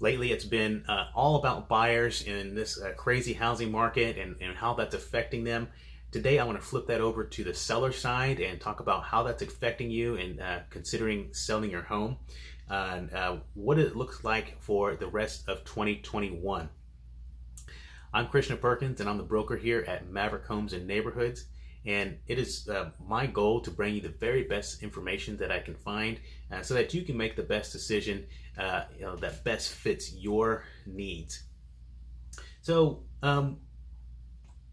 Lately, it's been all about buyers in this crazy housing market and how that's affecting them. Today, I want to flip that over to the seller side and talk about how that's affecting you and considering selling your home and what it looks like for the rest of 2021. I'm Krishna Perkins, and I'm the broker here at Maverick Homes and Neighborhoods. And it is my goal to bring you the very best information that I can find so that you can make the best decision that best fits your needs. So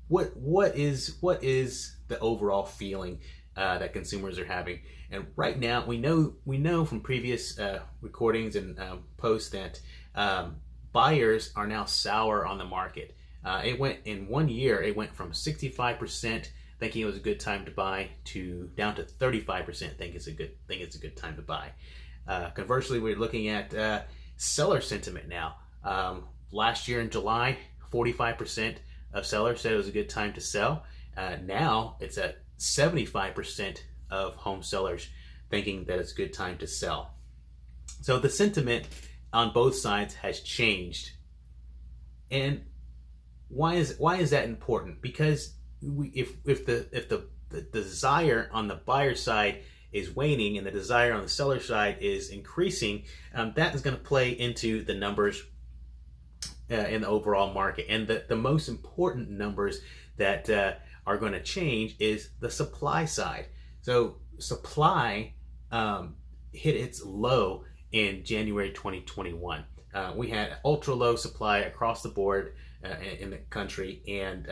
what is the overall feeling that consumers are having? And right now we know from previous recordings and posts that buyers are now sour on the market. It went in 1 year, it went from 65% thinking it was a good time to buy to down to 35% think it's a good time to buy. Conversely, we're looking at seller sentiment now. Last year in July, 45% of sellers said it was a good time to sell. Now it's at 75% of home sellers thinking that it's a good time to sell. So the sentiment on both sides has changed. And why is that important? Because if the desire on the buyer side is waning and the desire on the seller side is increasing, that is going to play into the numbers in the overall market. And the most important numbers that are going to change is the supply side. So supply hit its low in January 2021. We had ultra low supply across the board in the country, and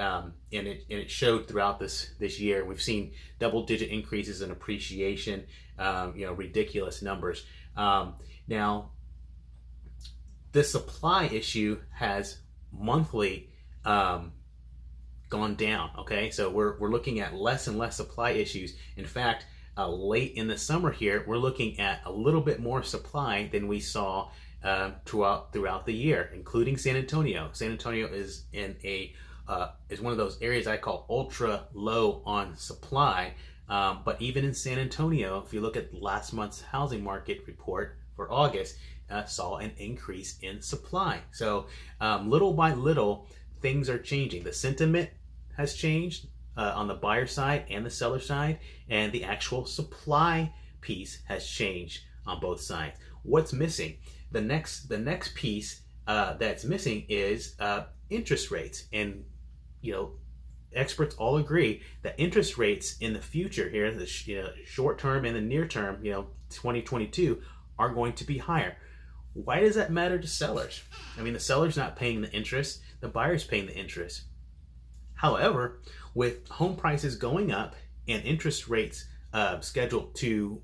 it showed throughout this year. We've seen double-digit increases in appreciation, ridiculous numbers. Now, the supply issue has monthly gone down. Okay, so we're looking at less and less supply issues. In fact, late in the summer here, we're looking at a little bit more supply than we saw throughout the year, including San Antonio. San Antonio is is one of those areas I call ultra low on supply. But even in San Antonio, if you look at last month's housing market report for August, saw an increase in supply. So little by little, things are changing. The sentiment has changed on the buyer side and the seller side, and the actual supply piece has changed on both sides. What's missing? The next piece that's missing is interest rates. And experts all agree that interest rates in the future here, the short term and the near term, 2022, are going to be higher. Why does that matter to sellers? I mean, the seller's not paying the interest, the buyer's paying the interest. However, with home prices going up and interest rates scheduled to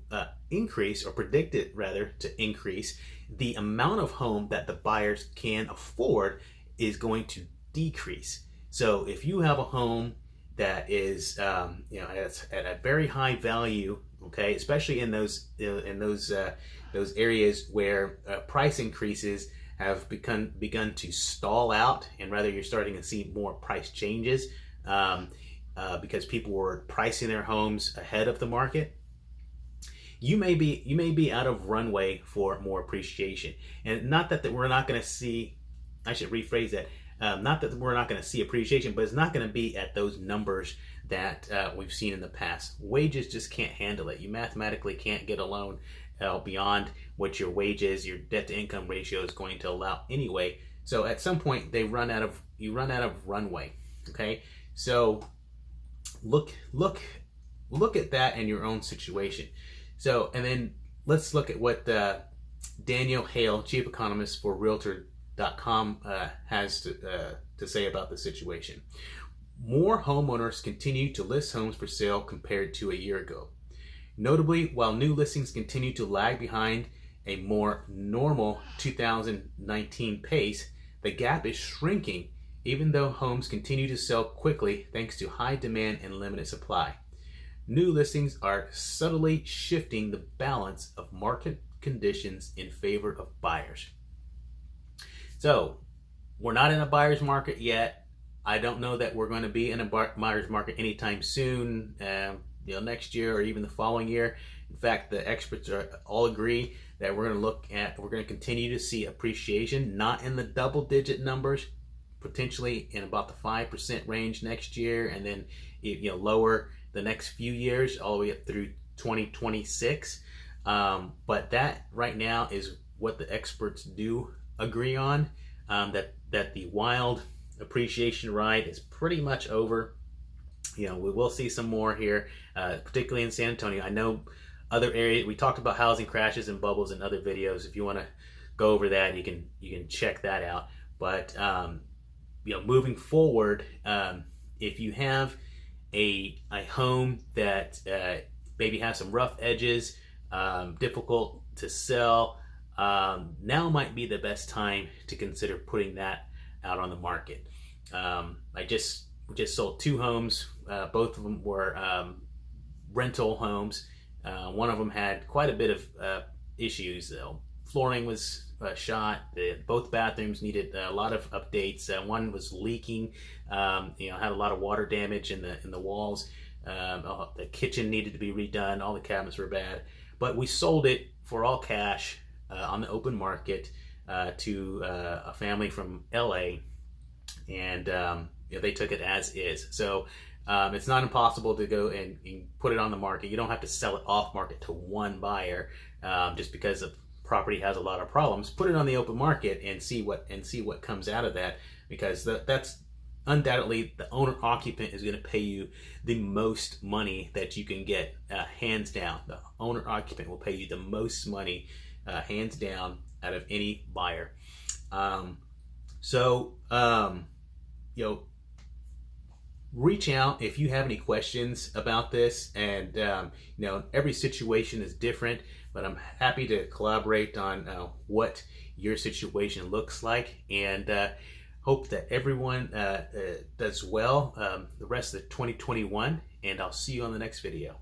increase, or predicted rather to increase, the amount of home that the buyers can afford is going to decrease. So if you have a home that is at a very high value, okay, especially in those areas where price increases have begun to stall out, and rather you're starting to see more price changes because people were pricing their homes ahead of the market, you may be out of runway for more appreciation. And not that we're not going to see, I should rephrase that, not that we're not going to see appreciation, but it's not going to be at those numbers that we've seen in the past. Wages just can't handle it. You mathematically can't get a loan beyond what your wages, your debt to income ratio is going to allow anyway. So at some point you run out of runway. Okay, so look at that in your own situation. So, and then let's look at what Daniel Hale, chief economist for Realtor.com, has to say about the situation. More homeowners continue to list homes for sale compared to a year ago. Notably, while new listings continue to lag behind a more normal 2019 pace, the gap is shrinking even though homes continue to sell quickly thanks to high demand and limited supply. New listings are subtly shifting the balance of market conditions in favor of buyers. So, we're not in a buyer's market yet. I don't know that we're going to be in a buyer's market anytime soon, next year or even the following year. In fact, the experts all agree that we're going to continue to see appreciation, not in the double-digit numbers, potentially in about the 5% range next year, and then lower the next few years all the way up through 2026. But that right now is what the experts do agree on, that the wild appreciation ride is pretty much over. We will see some more here, particularly in San Antonio. I know other areas, we talked about housing crashes and bubbles in other videos. If you want to go over that, you can check that out. But moving forward, if you have a home that maybe has some rough edges, difficult to sell, now might be the best time to consider putting that out on the market. I just sold 2 homes. Both of them were rental homes. One of them had quite a bit of issues. Flooring was shot. Both bathrooms needed a lot of updates. One was leaking. Had a lot of water damage in the walls. The kitchen needed to be redone. All the cabinets were bad. But we sold it for all cash on the open market to a family from LA, and they took it as is. So it's not impossible to go and put it on the market. You don't have to sell it off market to one buyer just because the property has a lot of problems. Put it on the open market and see what comes out of that, because that's undoubtedly the owner occupant is going to pay you the most money that you can get, hands down. The owner occupant will pay you the most money, hands down, out of any buyer. Reach out if you have any questions about this, and every situation is different, but I'm happy to collaborate on what your situation looks like, and hope that everyone does well the rest of 2021, and I'll see you on the next video.